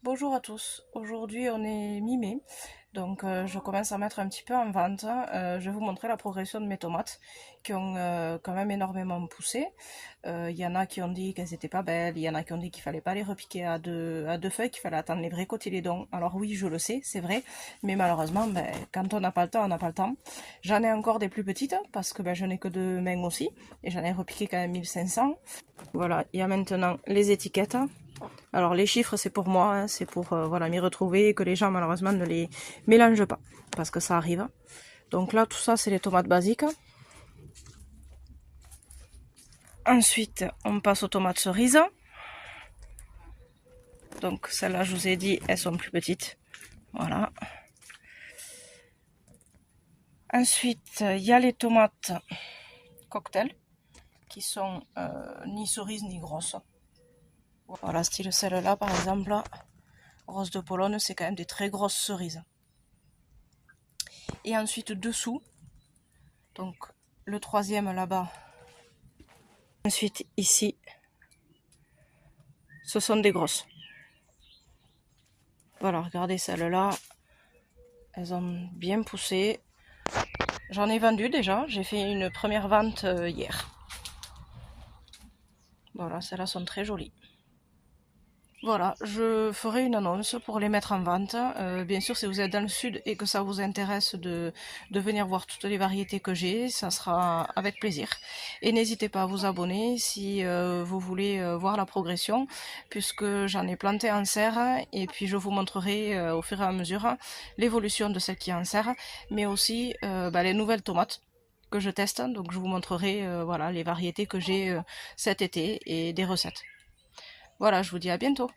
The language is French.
Bonjour à tous, aujourd'hui on est mi-mai, donc je commence à mettre un petit peu en vente. Je vais vous montrer la progression de mes tomates qui ont quand même énormément poussé. Il y en a qui ont dit qu'elles étaient pas belles, il y en a qui ont dit qu'il fallait pas les repiquer à deux feuilles, qu'il fallait attendre les vrais cotylédons. Alors oui, je le sais, c'est vrai, mais malheureusement, quand on n'a pas le temps, on n'a pas le temps. J'en ai encore des plus petites, parce que je n'ai que deux mains aussi, et j'en ai repiqué quand même 1500. Voilà, il y a maintenant les étiquettes. Alors les chiffres c'est pour moi, hein, c'est pour voilà, m'y retrouver et que les gens malheureusement ne les mélangent pas, parce que ça arrive. Donc là tout ça c'est les tomates basiques. Ensuite on passe aux tomates cerises. Donc celles-là je vous ai dit elles sont plus petites. Voilà. Ensuite il y a les tomates cocktail qui sont ni cerises ni grosses. Voilà, style celle-là par exemple, rose de Pologne, c'est quand même des très grosses cerises. Et ensuite dessous, donc le troisième là-bas. Ensuite ici, ce sont des grosses. Voilà, regardez celles-là, elles ont bien poussé. J'en ai vendu déjà, j'ai fait une première vente hier. Voilà, celles-là sont très jolies. Voilà, je ferai une annonce pour les mettre en vente. Bien sûr, si vous êtes dans le sud et que ça vous intéresse de venir voir toutes les variétés que j'ai, ça sera avec plaisir. Et n'hésitez pas à vous abonner si vous voulez voir la progression, puisque j'en ai planté en serre et puis je vous montrerai au fur et à mesure l'évolution de celle qui est en serre, mais aussi les nouvelles tomates que je teste. Donc je vous montrerai voilà, les variétés que j'ai cet été et des recettes. Voilà, je vous dis à bientôt.